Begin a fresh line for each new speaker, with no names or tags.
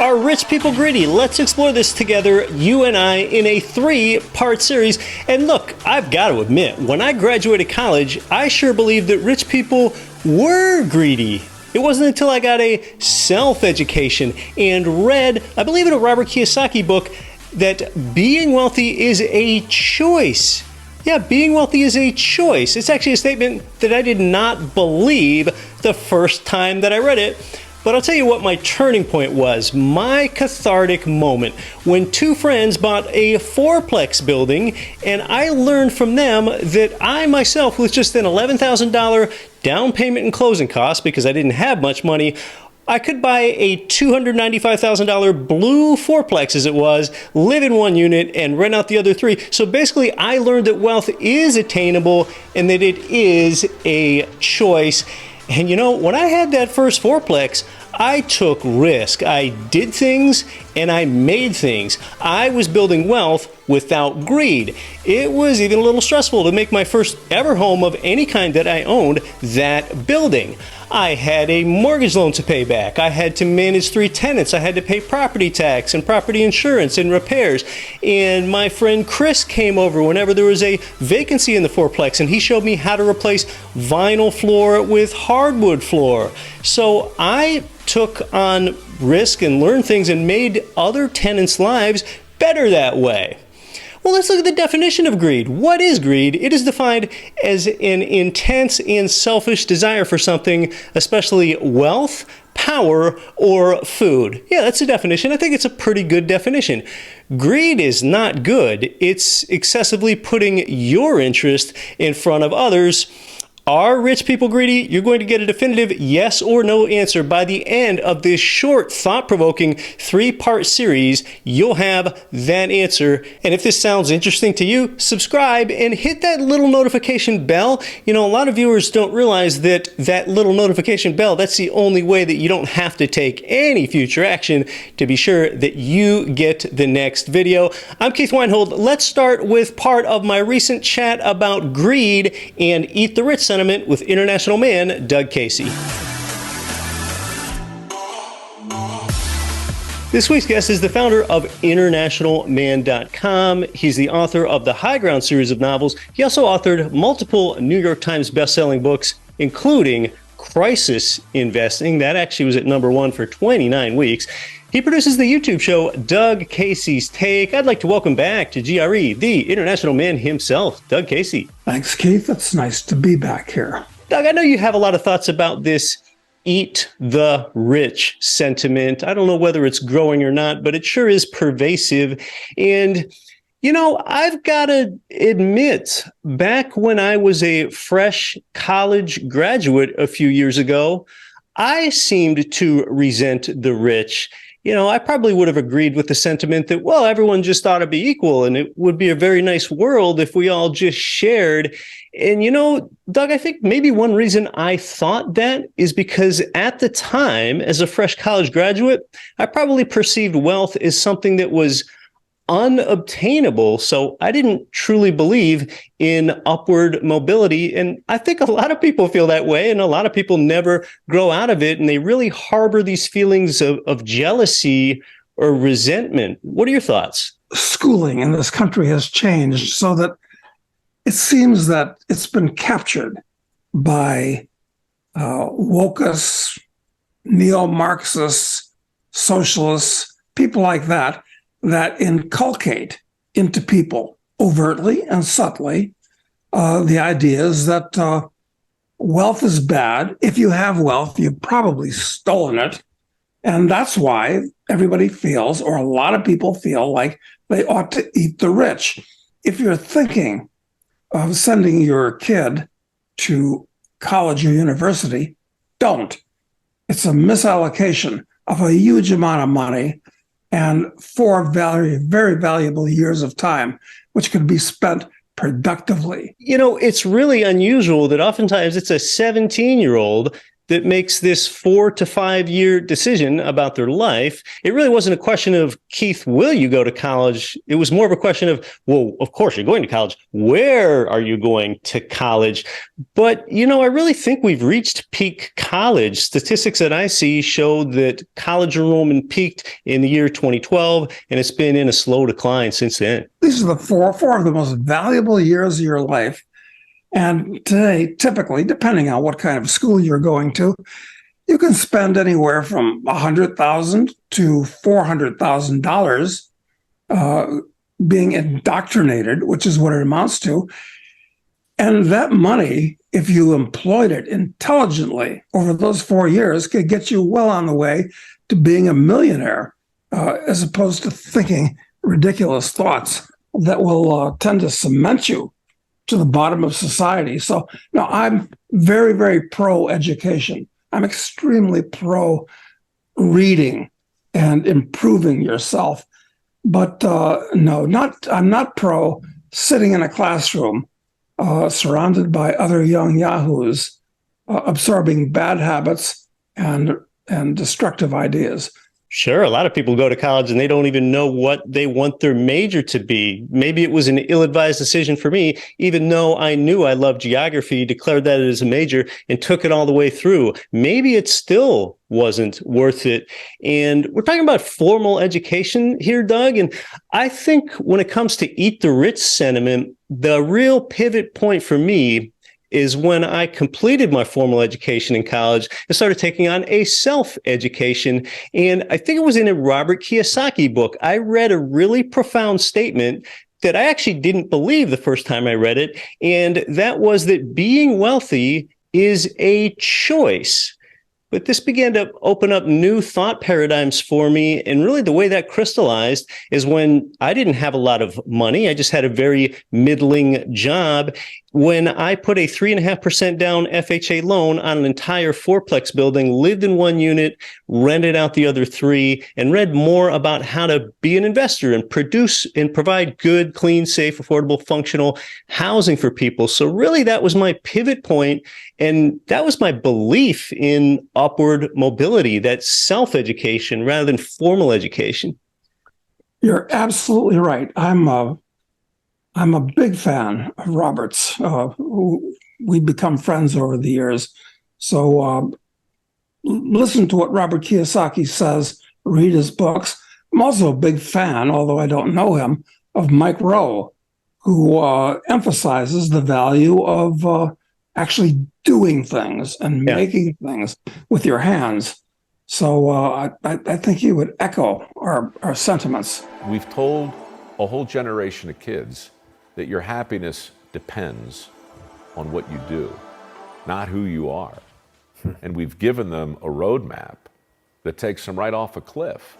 Are rich people greedy? Let's explore this together, you and I, in a 3-part series. And look, I've got to admit, when I graduated college, I sure believed that rich people were greedy. It wasn't until I got a self-education and read, I believe in a Robert Kiyosaki book, that being wealthy is a choice. Yeah, being wealthy is a choice. It's actually a statement that I did not believe the first time that I read it. But I'll tell you what my turning point was, my cathartic moment, when 2 friends bought a 4-plex building, and I learned from them that I myself, with just an $11,000 down payment and closing costs, because I didn't have much money, I could buy a $295,000 blue 4-plex as it was, live in 1 unit, and rent out the other 3. So basically, I learned that wealth is attainable and that it is a choice. And you know, when I had that first 4-plex, I took risk. I did things and I made things. I was building wealth without greed. It was even a little stressful to make my first ever home of any kind that I owned that building. I had a mortgage loan to pay back. I had to manage 3 tenants. I had to pay property tax and property insurance and repairs. And my friend Chris came over whenever there was a vacancy in the 4-plex, and he showed me how to replace vinyl floor with hardwood floor. So I took on risk and learned things and made other tenants' lives better that way. Well, let's look at the definition of greed. What is greed? It is defined as an intense and selfish desire for something, especially wealth, power, or food. Yeah, that's the definition. I think it's a pretty good definition. Greed is not good. It's excessively putting your interest in front of others. Are rich people greedy? You're going to get a definitive yes or no answer by the end of this short, thought-provoking 3-part series. You'll have that answer. And if this sounds interesting to you, subscribe and hit that little notification bell. You know, a lot of viewers don't realize that that little notification bell, that's the only way that you don't have to take any future action to be sure that you get the next video. I'm Keith Weinhold. Let's start with part of my recent chat about greed and Eat the Rich sentiment with international man Doug Casey. This week's guest is the founder of internationalman.com. He's the author of the High Ground series of novels. He also authored multiple New York Times best-selling books, including Crisis Investing. That actually was at #1 for 29 weeks. He produces the YouTube show Doug Casey's Take. I'd like to welcome back to GRE the international man himself, Doug Casey.
Thanks, Keith. It's nice to be back here.
Doug, I know you have a lot of thoughts about this eat the rich sentiment. I don't know whether it's growing or not, but it sure is pervasive. And, you know, I've got to admit, back when I was a fresh college graduate a few years ago, I seemed to resent the rich. You know, I probably would have agreed with the sentiment that, well, everyone just ought to be equal and it would be a very nice world if we all just shared. And, you know, Doug, I think maybe one reason I thought that is because at the time, as a fresh college graduate, I probably perceived wealth as something that was unobtainable. So I didn't truly believe in upward mobility. And I think a lot of people feel that way, and a lot of people never grow out of it. And they really harbor these feelings of jealousy or resentment. What are your thoughts?
Schooling in this country has changed so that it seems that it's been captured by wokists, neo-Marxists, socialists, people like that, that inculcate into people overtly and subtly the ideas that wealth is bad. If you have wealth, you've probably stolen it. And that's why everybody feels, or a lot of people feel, like they ought to eat the rich. If you're thinking of sending your kid to college or university, don't. It's a misallocation of a huge amount of money and 4 very valuable years of time, which could be spent productively.
You know, it's really unusual that oftentimes it's a 17-year-old that makes this 4 to 5 year decision about their life. It really wasn't a question of, Keith, will you go to college? It was more of a question of, well, of course you're going to college. Where are you going to college? But, I really think we've reached peak college. Statistics that I see show that college enrollment peaked in the year 2012, and it's been in a slow decline since then.
These are the four of the most valuable years of your life. And today, typically, depending on what kind of school you're going to, you can spend anywhere from $100,000 to $400,000 being indoctrinated, which is what it amounts to. And that money, if you employed it intelligently over those 4 years, could get you well on the way to being a millionaire, as opposed to thinking ridiculous thoughts that will tend to cement you to the bottom of society. So, no, I'm very, very pro-education. I'm extremely pro-reading and improving yourself. But no, I'm not pro sitting in a classroom surrounded by other young yahoos absorbing bad habits and destructive ideas.
Sure. A lot of people go to college and they don't even know what they want their major to be. Maybe it was an ill-advised decision for me, even though I knew I loved geography, declared that as a major and took it all the way through. Maybe it still wasn't worth it. And we're talking about formal education here, Doug. And I think when it comes to eat the rich sentiment, the real pivot point for me is when I completed my formal education in college and started taking on a self-education. And I think it was in a Robert Kiyosaki book. I read a really profound statement that I actually didn't believe the first time I read it. And that was that being wealthy is a choice. But this began to open up new thought paradigms for me. And really the way that crystallized is when I didn't have a lot of money. I just had a very middling job. When I put a 3.5% down FHA loan on an entire fourplex building, lived in one unit, rented out the other 3, and read more about how to be an investor and produce and provide good, clean, safe, affordable, functional housing for people. So really that was my pivot point, and that was my belief in upward mobility, that self-education rather than formal education.
You're absolutely right. I'm a big fan of Robert's. We've become friends over the years. So listen to what Robert Kiyosaki says, read his books. I'm also a big fan, although I don't know him, of Mike Rowe, who emphasizes the value of actually doing things and making things with your hands. So I think he would echo our sentiments.
We've told a whole generation of kids that your happiness depends on what you do, not who you are. And we've given them a roadmap that takes them right off a cliff.